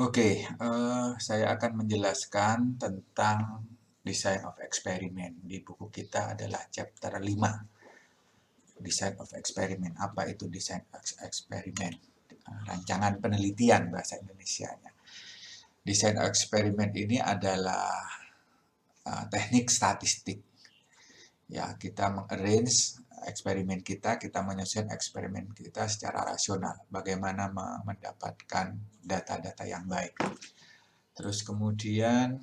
Oke, saya akan menjelaskan tentang Design of Experiment. Di buku kita adalah chapter 5, Design of Experiment. Apa itu Design of Experiment? Rancangan penelitian bahasa Indonesianya. Design of Experiment ini adalah teknik statistik. Ya, kita mengarrange eksperimen kita menyusun eksperimen kita secara rasional. Bagaimana mendapatkan data-data yang baik. Terus kemudian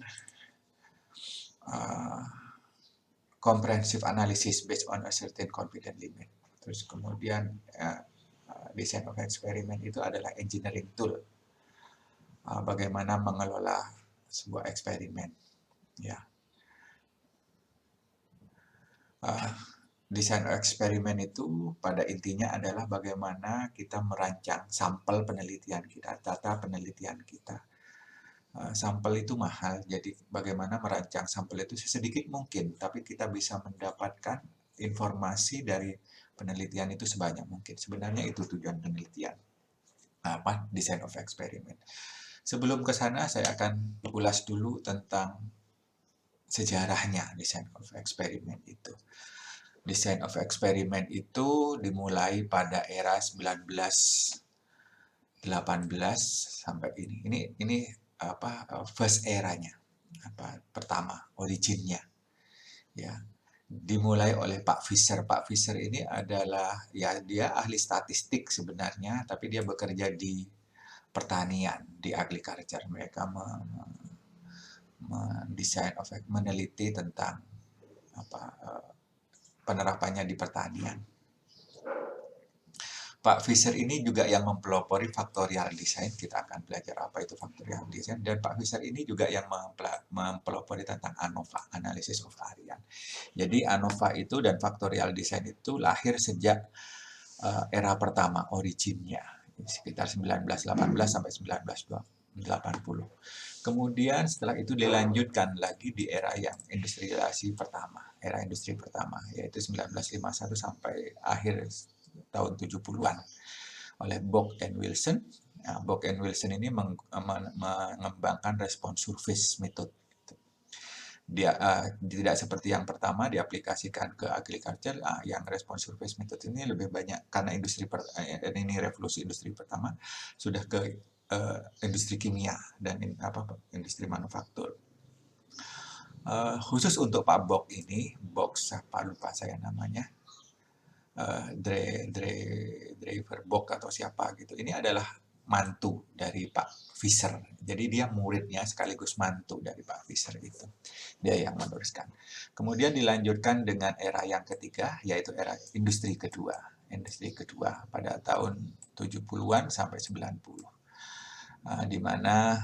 comprehensive analysis based on a certain confidence limit. Terus kemudian design of experiment itu adalah engineering tool. Bagaimana mengelola sebuah eksperimen. Ya. Design of eksperimen itu pada intinya adalah bagaimana kita merancang sampel penelitian kita, data penelitian kita. Sampel itu mahal, jadi bagaimana merancang sampel itu sesedikit mungkin, tapi kita bisa mendapatkan informasi dari penelitian itu sebanyak mungkin. Sebenarnya itu tujuan penelitian, design of experiment. Sebelum ke sana, saya akan ulas dulu tentang sejarahnya design of experiment itu. Design of experiment itu dimulai pada era 1918 sampai ini first eranya, pertama originnya, ya, dimulai oleh Pak Visser. Pak Visser ini adalah, ya, dia ahli statistik sebenarnya, tapi dia bekerja di pertanian, di agriculture. Mereka mendesain, meneliti tentang penerapannya di pertanian. Pak Visser ini juga yang mempelopori factorial design. Kita akan belajar apa itu factorial design. Dan Pak Visser ini juga yang mempelopori tentang ANOVA, Analysis of Variance. Jadi ANOVA itu dan factorial design itu lahir sejak era pertama, originnya, sekitar 1918 sampai 1980. Kemudian setelah itu dilanjutkan lagi di era yang industrialisasi pertama, era industri pertama, yaitu 1951 sampai akhir tahun 70-an oleh Bock and Wilson. Nah, Bock and Wilson ini mengembangkan response surface method. Dia tidak seperti yang pertama diaplikasikan ke agriculture. Yang response surface method ini lebih banyak karena ini revolusi industri pertama sudah ke industri kimia dan industri manufaktur. Khusus untuk Pak Bock ini, Bock siapa lupa saya namanya, Driver Bock atau siapa gitu. Ini adalah mantu dari Pak Visser. Jadi dia muridnya sekaligus mantu dari Pak Visser itu. Dia yang meneruskan. Kemudian dilanjutkan dengan era yang ketiga, yaitu era industri kedua. Industri kedua pada tahun 70-an sampai 90. Di mana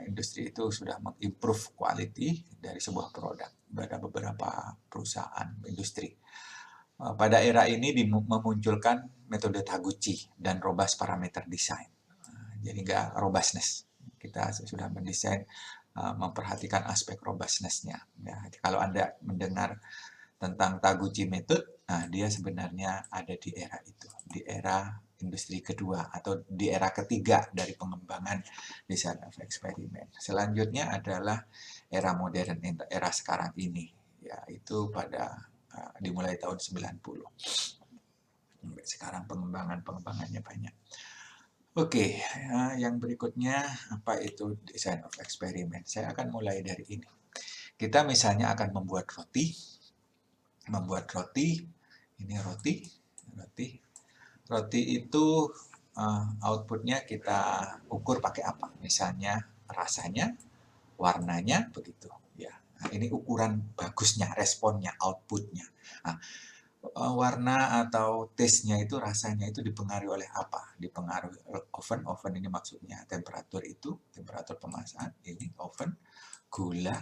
industri itu sudah mengimprove quality dari sebuah produk. Ada beberapa perusahaan industri. Pada era ini memunculkan metode Taguchi dan robust parameter design. Jadi nggak robustness. Kita sudah mendesain memperhatikan aspek robustness-nya. Ya, kalau Anda mendengar tentang Taguchi method, dia sebenarnya ada di era itu, di era industri kedua atau di era ketiga dari pengembangan design of experiment. Selanjutnya adalah era modern, era sekarang ini, yaitu pada dimulai tahun 90. Sampai sekarang pengembangannya banyak. Oke, yang berikutnya apa itu design of experiment? Saya akan mulai dari ini. Kita misalnya akan membuat roti. Ini roti. Roti itu outputnya kita ukur pakai apa? Misalnya rasanya, warnanya, begitu. Ya, ini ukuran bagusnya, responnya, outputnya. Warna atau taste-nya itu, rasanya itu dipengaruhi oleh apa? Dipengaruhi oven ini maksudnya temperatur pemasakan, ini oven, gula,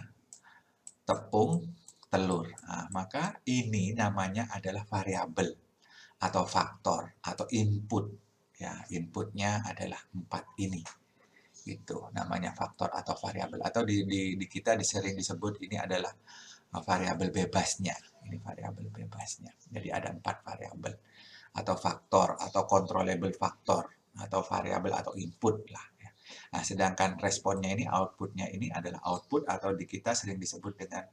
tepung, telur. Maka ini namanya adalah variabel atau faktor atau input. Ya, inputnya adalah 4 ini. Itu namanya faktor atau variabel, atau di kita sering disebut ini adalah variabel bebasnya. Ini variabel bebasnya. Jadi ada 4 variabel atau faktor atau controllable faktor. atau variabel atau input lah ya. Nah, sedangkan responnya ini, outputnya ini adalah output atau di kita sering disebut dengan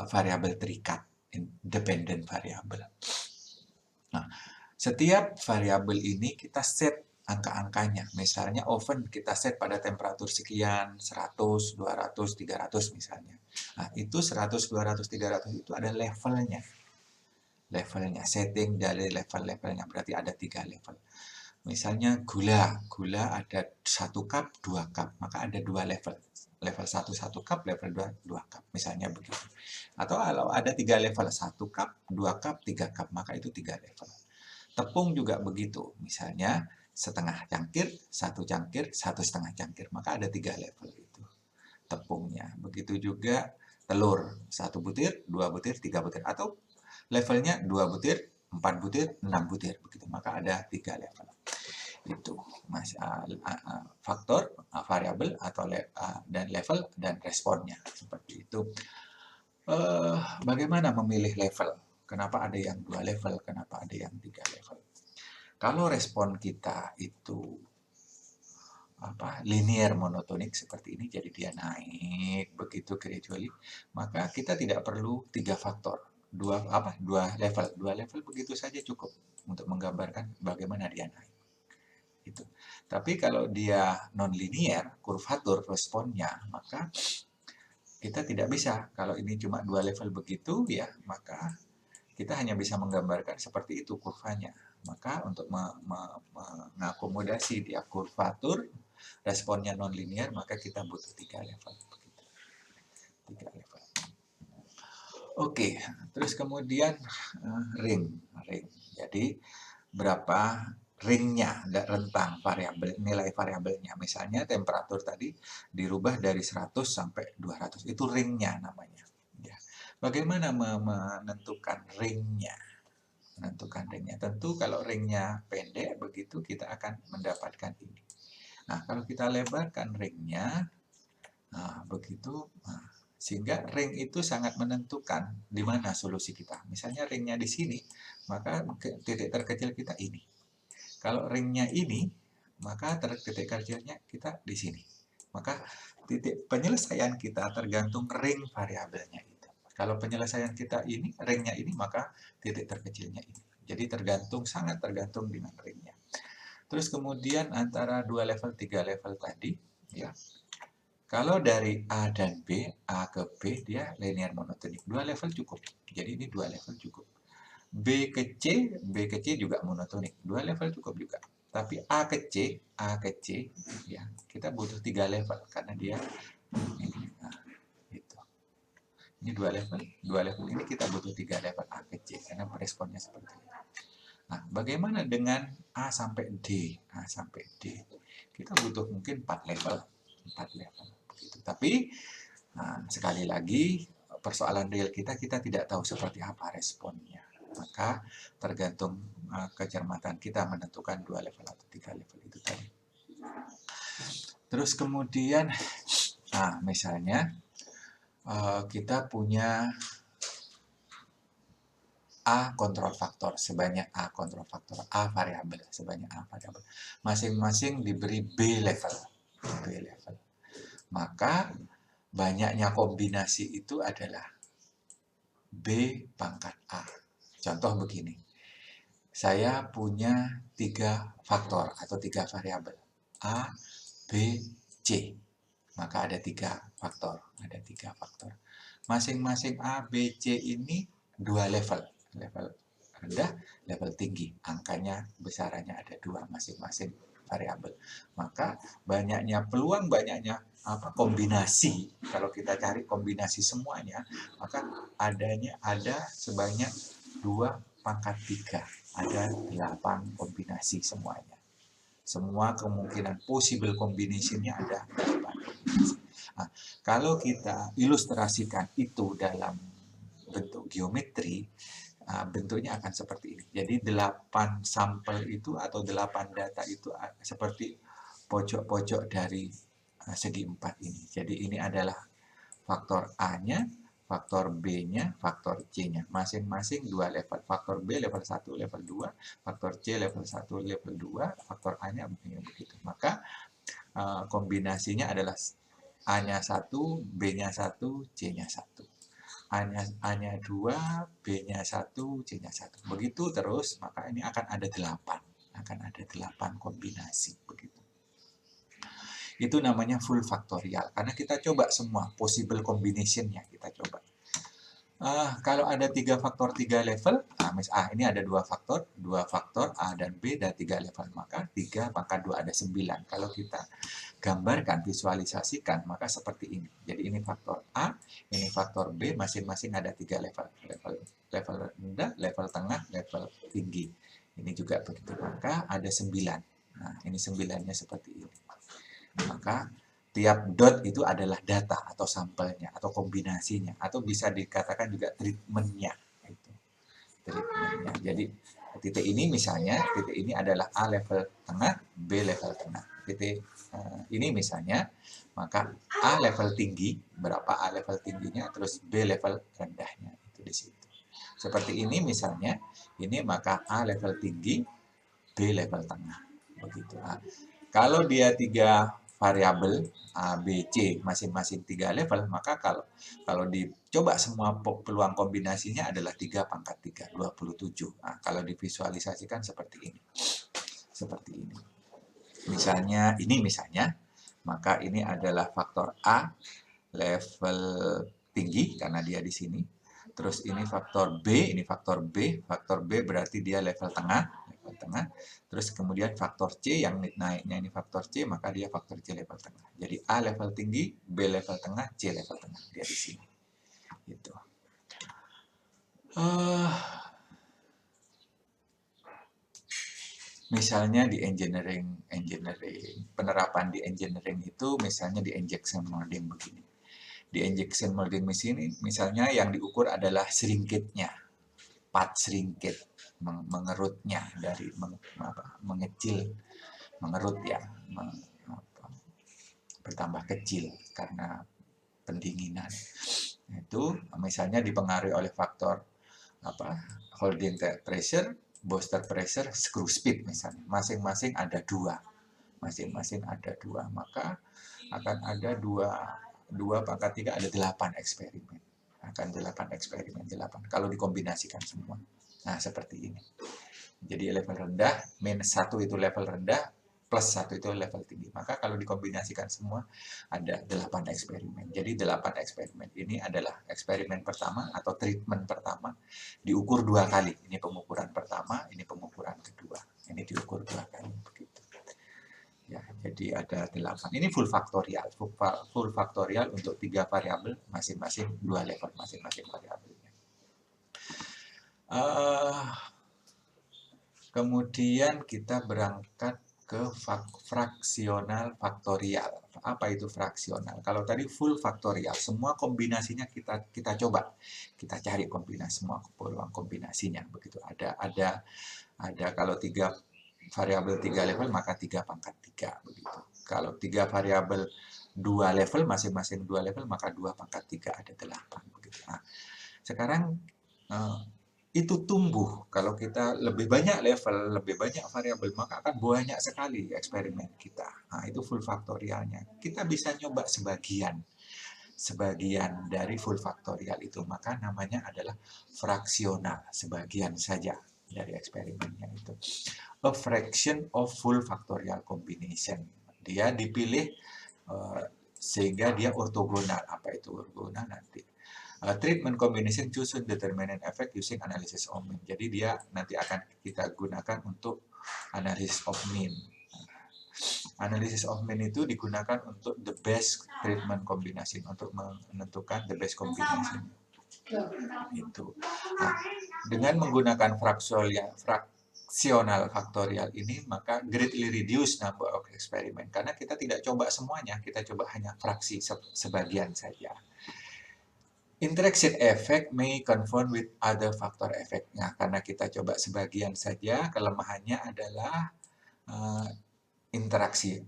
variabel terikat, independent variable. Nah, setiap variabel ini kita set angka-angkanya. Misalnya oven kita set pada temperatur sekian, 100, 200, 300 misalnya. Nah, itu 100, 200, 300 itu ada levelnya. Levelnya, setting dari level-levelnya. Berarti ada 3 level. Misalnya gula ada 1 cup, 2 cup, maka ada 2 level. Level 1 1 cup, level 2 2 cup, misalnya begitu. Atau kalau ada 3 level, 1 cup, 2 cup, 3 cup, maka itu 3 level. Tepung juga begitu, misalnya setengah cangkir, 1 cangkir, 1,5 cangkir, maka ada 3 level itu tepungnya. Begitu juga telur, 1 butir, 2 butir, 3 butir, atau levelnya 2 butir, 4 butir, 6 butir, begitu. Maka ada 3 level. Itu faktor, variabel atau dan level dan responnya seperti itu. Bagaimana memilih level? Kenapa ada yang 2 level? Kenapa ada yang 3 level? Kalau respon kita itu linear monotonik seperti ini, jadi dia naik begitu gradually, maka kita tidak perlu 3 faktor. Dua level. 2 level begitu saja cukup untuk menggambarkan bagaimana dia naik. Itu. Tapi kalau dia non-linear, kurvatur responnya, maka kita tidak bisa. Kalau ini cuma 2 level begitu, ya maka kita hanya bisa menggambarkan seperti itu kurvanya. Maka untuk mengakomodasi dia kurvatur, responnya non-linear, maka kita butuh 3 level. 3 level. Oke, terus kemudian ring. Jadi berapa ringnya, rentang variabel, nilai variabelnya. Misalnya temperatur tadi dirubah dari 100 sampai 200. Itu ringnya namanya. Ya. Bagaimana menentukan ringnya? Tentu kalau ringnya pendek, begitu kita akan mendapatkan ini. Nah, kalau kita lebarkan ringnya, begitu, sehingga ring itu sangat menentukan di mana solusi kita. Misalnya ringnya di sini, maka titik terkecil kita ini. Kalau ringnya ini, maka titik kecilnya kita di sini. Maka titik penyelesaian kita tergantung ring variabelnya itu. Kalau penyelesaian kita ini, ringnya ini, maka titik terkecilnya ini. Jadi sangat tergantung dengan ringnya. Terus kemudian antara 2 level, 3 level tadi, ya. Kalau dari A dan B, A ke B, dia linear monotonik. 2 level cukup. Jadi ini 2 level cukup. B ke C juga monotonik. 2 level cukup juga. Tapi A ke C, ya, kita butuh 3 level karena dia itu. Ini 2 level ini kita butuh 3 level A ke C karena responnya seperti ini. Nah, bagaimana dengan A sampai D? Kita butuh mungkin 4 level. Begitu. Tapi sekali lagi persoalan real kita tidak tahu seperti apa responnya. Maka tergantung kecermatan kita menentukan 2 level atau 3 level itu tadi. Terus kemudian, misalnya kita punya A kontrol faktor sebanyak A kontrol faktor, A variabel sebanyak A variabel. Masing-masing diberi B level. Maka banyaknya kombinasi itu adalah B pangkat A. Contoh begini. Saya punya 3 faktor atau 3 variabel. A, B, C. Maka ada 3 faktor. Masing-masing A, B, C ini 2 level. Level rendah, level tinggi. Angkanya, besarannya ada 2 masing-masing variabel. Maka peluang banyaknya kombinasi. Kalau kita cari kombinasi semuanya, maka ada sebanyak 2 pangkat 3. Ada 8 kombinasi semuanya. Semua kemungkinan possible combination-nya ada 8 kombinasi. Kalau kita ilustrasikan itu dalam bentuk geometri, bentuknya akan seperti ini. Jadi 8 sampel itu atau 8 data itu seperti pojok-pojok dari segi 4 ini. Jadi ini adalah faktor A-nya, faktor B-nya, faktor C-nya. Masing-masing 2 level. Faktor B level 1, level 2, faktor C level 1, level 2, faktor A-nya begitu. Maka kombinasinya adalah A-nya 1, B-nya 1, C-nya 1. A-nya 2, B-nya 1, C-nya 1. Begitu terus, maka ini akan ada 8. Akan ada 8 kombinasi. Begitu. Itu namanya full factorial. Karena kita coba semua possible combination-nya. Kita coba. Kalau ada 3 faktor 3 level, ini ada 2 faktor A dan B dan 3 level. Maka 3 pangkat 2 ada 9. Kalau kita gambarkan, visualisasikan, maka seperti ini. Jadi ini faktor A, ini faktor B, masing-masing ada 3 level. Level rendah, level tengah, level tinggi. Ini juga begitu. Maka ada 9. Nah, ini 9-nya seperti ini. Maka tiap dot itu adalah data atau sampelnya atau kombinasinya atau bisa dikatakan juga treatmentnya. Treatmentnya. Jadi titik ini misalnya titik ini adalah A level tengah, B level tengah. Titik ini misalnya maka A level tinggi, berapa A level tingginya, terus B level rendahnya itu di situ. Seperti ini misalnya, ini maka A level tinggi, B level tengah. Begitu. Nah, kalau dia 3 variabel A, B, C masing-masing 3 level, maka kalau dicoba semua peluang kombinasinya adalah 3 pangkat 3, 27. Nah, kalau divisualisasikan seperti ini. Seperti ini. Misalnya, maka ini adalah faktor A level tinggi karena dia di sini. Terus ini faktor B, faktor B berarti dia level tengah. Terus kemudian faktor C yang naiknya ini faktor C, maka dia faktor C level tengah. Jadi A level tinggi, B level tengah, C level tengah. Dia di sini. Gitu. Misalnya di engineering, penerapan di engineering itu misalnya di injection molding begini. Di injection molding mesin ini misalnya yang diukur adalah shrinkage-nya, part shrinkage, mengerutnya dari mengecil, mengerut ya, bertambah kecil karena pendinginan. Itu misalnya dipengaruhi oleh faktor holding pressure, booster pressure, screw speed misalnya. Masing-masing ada 2. Maka akan ada 2 pangkat 3 ada 8 eksperimen. Akan 8 eksperimen, 8 kalau dikombinasikan semua. Nah, seperti ini. Jadi level rendah, minus 1 itu level rendah, plus 1 itu level tinggi. Maka kalau dikombinasikan semua ada 8 eksperimen. Jadi 8 eksperimen ini adalah eksperimen pertama atau treatment pertama diukur 2 kali. Ini pengukuran pertama, ini pengukuran kedua. Ini diukur 2 kali begitu. Ya, jadi ada 8. Ini full faktorial. Full faktorial untuk 3 variabel masing-masing 2 level masing-masing variabelnya. Kemudian kita berangkat ke fraksional faktorial. Apa itu fraksional? Kalau tadi full faktorial, semua kombinasinya kita coba. Kita cari kombinasi semua peluang kombinasinya begitu. Ada kalau 3 variabel 3 level maka 3 pangkat 3 begitu. Kalau 3 variabel 2 level masing-masing 2 level maka 2 pangkat 3 ada 8 begitu. Nah, sekarang itu tumbuh kalau kita lebih banyak level, lebih banyak variabel, maka akan banyak sekali eksperimen kita. Nah, itu full faktorialnya. Kita bisa nyoba sebagian dari full faktorial itu, maka namanya adalah fraksional, sebagian saja dari eksperimennya itu. A fraction of full factorial combination. Dia dipilih sehingga dia ortogonal. Apa itu ortogonal nanti? Treatment combination choose determinant effect using analysis of mean. Jadi dia nanti akan kita gunakan untuk analysis of mean. Analysis of mean itu digunakan untuk the best treatment combination, untuk menentukan the best combination. Itu. Nah, dengan menggunakan fraksional faktorial ini, maka greatly reduce number of experiment. Karena kita tidak coba semuanya, kita coba hanya fraksi sebagian saja. Interaction effect may confound with other factor effect. Nah, karena kita coba sebagian saja, kelemahannya adalah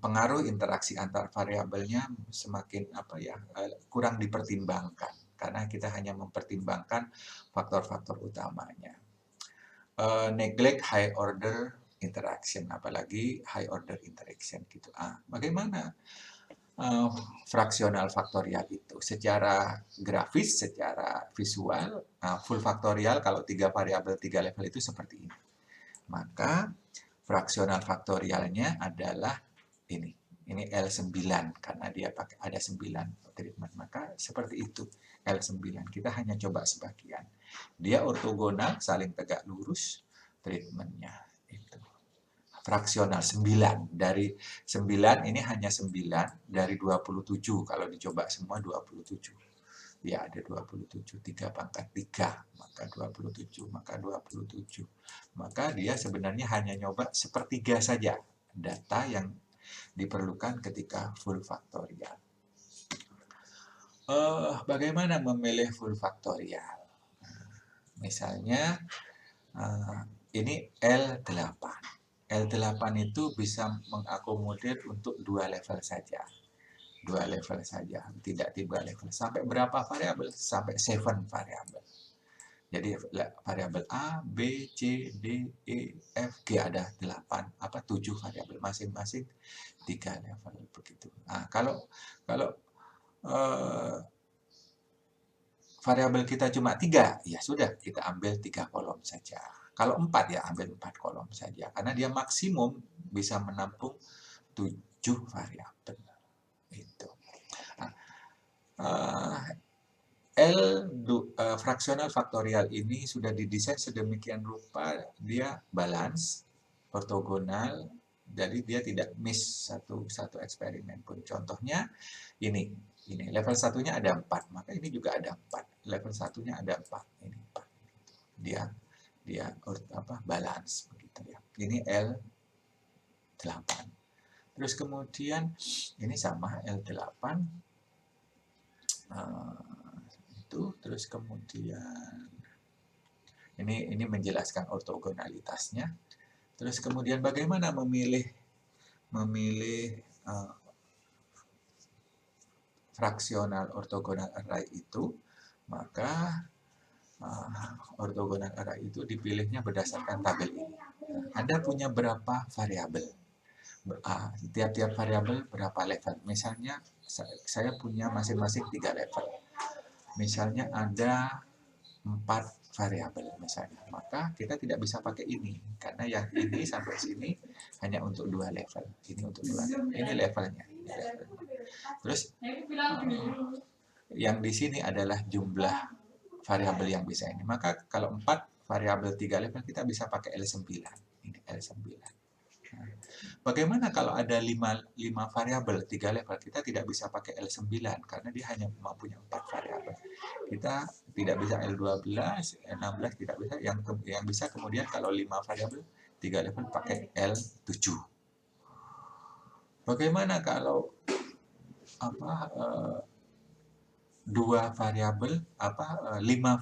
pengaruh interaksi antar variabelnya semakin kurang dipertimbangkan karena kita hanya mempertimbangkan faktor-faktor utamanya. Neglect high order interaction, apalagi high order interaction gitu. Bagaimana fraksional faktorial itu secara grafis, secara visual? Full faktorial kalau 3 variabel 3 level itu seperti ini. Maka fraksional faktorialnya adalah ini L9 karena dia pakai ada 9 treatment. Maka seperti itu L9. Kita hanya coba sebagian. Dia ortogonal, saling tegak lurus treatmentnya itu. Fraksional 9 dari 9 ini hanya 9 dari 27 kalau dicoba semua 27. Ya ada 27, 3 pangkat 3, maka 27, maka 27. Maka dia sebenarnya hanya nyoba sepertiga saja data yang diperlukan ketika full faktorial. Bagaimana memilih full faktorial? Misalnya ini L8. L8 itu bisa mengakomodir untuk 2 level saja. 2 level saja, tidak 3 level. Sampai berapa variabel? Sampai 7 variabel. Jadi variabel A, B, C, D, E, F, G ada 7 variabel masing-masing 3 level begitu. Kalau variabel kita cuma 3, ya sudah kita ambil 3 kolom saja. Kalau 4 ya ambil 4 kolom saja karena dia maksimum bisa menampung 7 variabel. Itu. Fraksional faktorial ini sudah didesain sedemikian rupa dia balance, ortogonal, jadi dia tidak miss satu eksperimen pun. Contohnya ini level satunya ada 4, maka ini juga ada 4. Level satunya ada 4, ini 4. Dia balance begitu ya. Ini L8. Terus kemudian ini sama L8. Terus kemudian ini menjelaskan ortogonalitasnya. Terus kemudian bagaimana memilih fraksional ortogonal array itu? Maka ortogonal array itu dipilihnya berdasarkan tabel ini. Anda punya berapa variabel? Tiap-tiap variabel berapa level? Misalnya saya punya masing-masing 3 level. Misalnya ada 4 variabel misalnya, maka kita tidak bisa pakai ini karena yang ini sampai sini hanya untuk 2 level. Ini untuk 2 level. Ini levelnya. Terus yang di sini adalah jumlah variabel yang bisa ini. Maka kalau 4 variabel 3 level kita bisa pakai L9. Ini L9. Bagaimana kalau ada 5 variabel 3 level? Kita tidak bisa pakai L9 karena dia hanya mempunyai 4 variabel. Kita tidak bisa L12, L16 tidak bisa. Yang bisa kemudian kalau 5 variabel 3 level pakai L7. Bagaimana kalau 5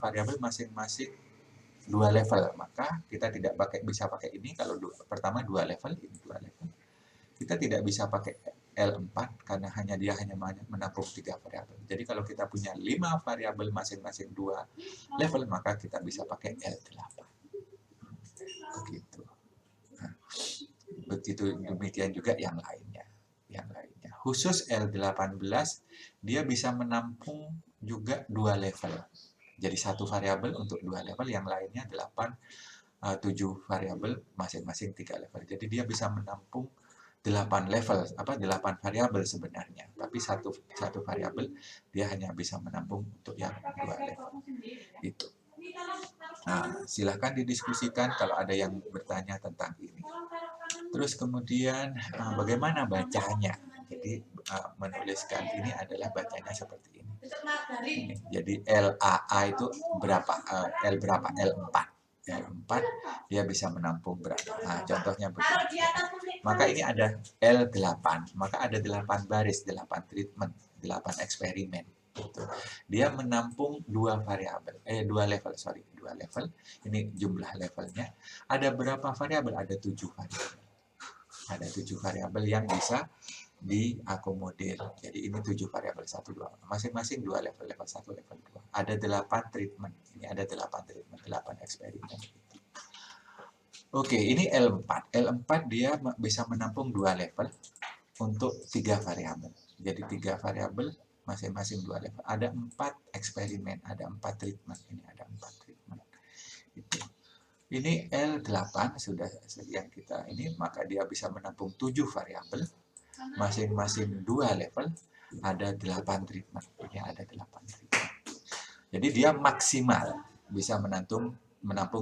variabel masing-masing 2 level, maka kita tidak bisa pakai ini. Kalau pertama 2 level, ini 2 level. Kita tidak bisa pakai L4 karena dia hanya menampung 3 variabel. Jadi kalau kita punya 5 variabel masing-masing 2 level, maka kita bisa pakai L8. Begitu. Begitu demikian juga yang lainnya. Khusus L18 dia bisa menampung juga 2 level. Jadi 1 variabel untuk 2 level, yang lainnya 7 variabel masing-masing 3 level. Jadi dia bisa menampung 8 level, 8 variabel sebenarnya. Tapi satu variabel dia hanya bisa menampung untuk yang 2 level. Itu. Silakan didiskusikan kalau ada yang bertanya tentang ini. Terus kemudian bagaimana bacanya? Jadi menuliskan ini adalah bacanya seperti ini. Jadi LAA itu berapa? L berapa? L4. L4 dia bisa menampung berapa? Contohnya begini. Maka ini ada L8. Maka ada 8 baris, 8 treatment, 8 eksperimen. Gitu. Dia menampung 2 variabel, 2 level. Ini jumlah levelnya. Ada berapa variabel? Ada 7 variabel. Ada 7 variabel yang bisa diakomodir. Jadi ini 7 variabel 1, 2. Masing-masing 2 level, level 1, level 2. Ada 8 treatment. Ini ada 8 treatment, 8 eksperimen. Oke, ini L4. L4 dia bisa menampung 2 level untuk 3 variabel. Jadi 3 variabel masing-masing 2 level. Ada 4 eksperimen, ada 4 treatment. Ini ada 4 treatment. Itu. Ini L8 sudah yang kita ini, maka dia bisa menampung 7 variabel. Masing-masing 2 level, ada 8 treatment. Ini ada 8 treatment. Jadi dia maksimal bisa menampung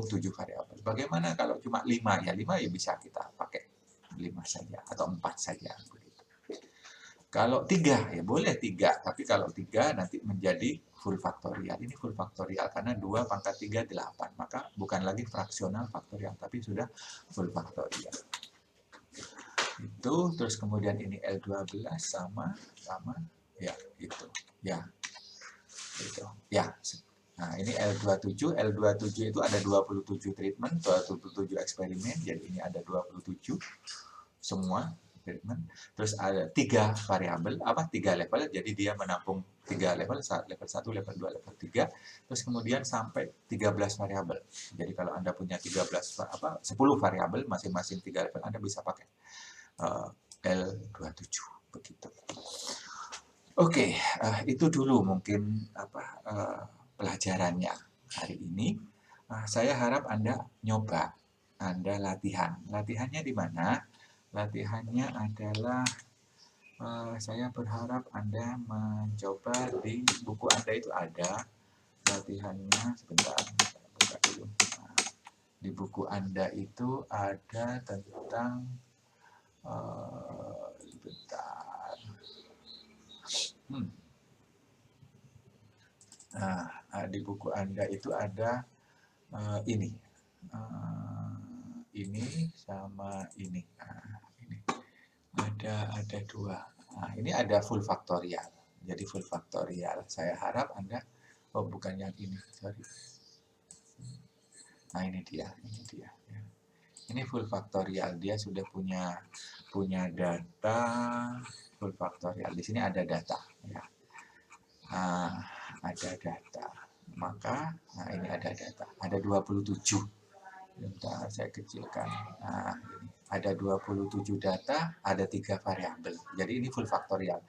7 variabel. Bagaimana kalau cuma 5? Ya 5 ya bisa kita pakai 5 saja atau 4 saja. Begitu. Kalau 3 ya boleh 3, tapi kalau 3 nanti menjadi full faktorial. Ini full faktorial karena 2 pangkat 3 8. Maka bukan lagi fraksional faktorial, tapi sudah full faktorial. Itu terus kemudian ini L12 sama ya itu ya itu ya. Nah ini L27 itu ada 27 treatment, 27 eksperimen, jadi ini ada 27 semua treatment. Terus ada 3 variabel 3 level, jadi dia menampung 3 level, level 1, level 2, level 3. Terus kemudian sampai 13 variabel. Jadi kalau Anda punya 10 variabel masing-masing 3 level, Anda bisa pakai L27 begitu. Oke, itu dulu mungkin pelajarannya hari ini. Saya harap Anda nyoba, Anda latihan. Latihannya di mana? Latihannya adalah saya berharap Anda mencoba di buku Anda itu ada latihannya. Sebentar, buka dulu. Di buku Anda itu ada tentang sebentar. Di buku Anda itu ada ini sama ini. Ini ada 2. Ini ada full faktorial. Jadi full faktorial. Saya harap Anda bukan yang ini, sorry. Nah ini dia. Ini full faktorial. Dia sudah punya data full faktorial. Di sini ada data ya. Ada data. Maka ini ada data. Ada 27. Bentar, saya kecilkan. Ini ada 27 data, ada 3 variabel. Jadi ini full faktorial.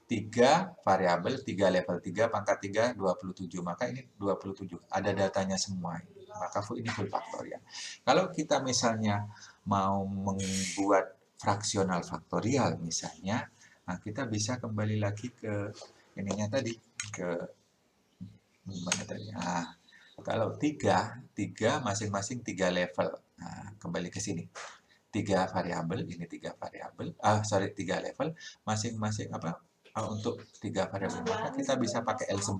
3 variabel, 3 level 3 pangkat 3 27. Maka ini 27. Ada datanya semua. Maka ini full faktorial. Kalau kita misalnya mau membuat fraksional faktorial misalnya, kita bisa kembali lagi ke ininya tadi, ke gimana tadi? Kalau 3 masing-masing 3 level. Kembali ke sini. 3 variabel, ini 3 variabel. 3 level, masing-masing untuk 3 variabel. Maka kita bisa pakai L9.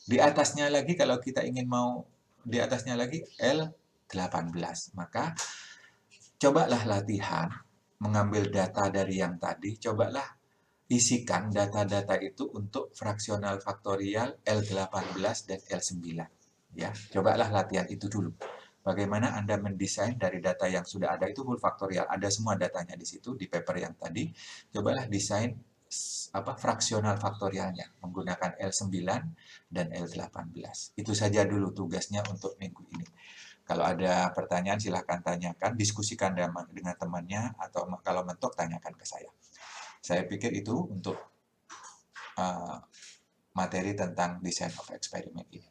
Di atasnya lagi kalau kita ingin mau di atasnya lagi L18. Maka cobalah latihan mengambil data dari yang tadi, cobalah isikan data-data itu untuk fraksional faktorial L18 dan L9. Ya, cobalah latihan itu dulu. Bagaimana Anda mendesain dari data yang sudah ada itu full faktorial. Ada semua datanya di situ di paper yang tadi. Cobalah desain fraksional faktorialnya menggunakan L9 dan L18. Itu saja dulu tugasnya untuk minggu ini. Kalau ada pertanyaan silahkan tanyakan, diskusikan dengan temannya, atau kalau mentok tanyakan ke saya. Saya pikir itu untuk materi tentang design of experiment ini.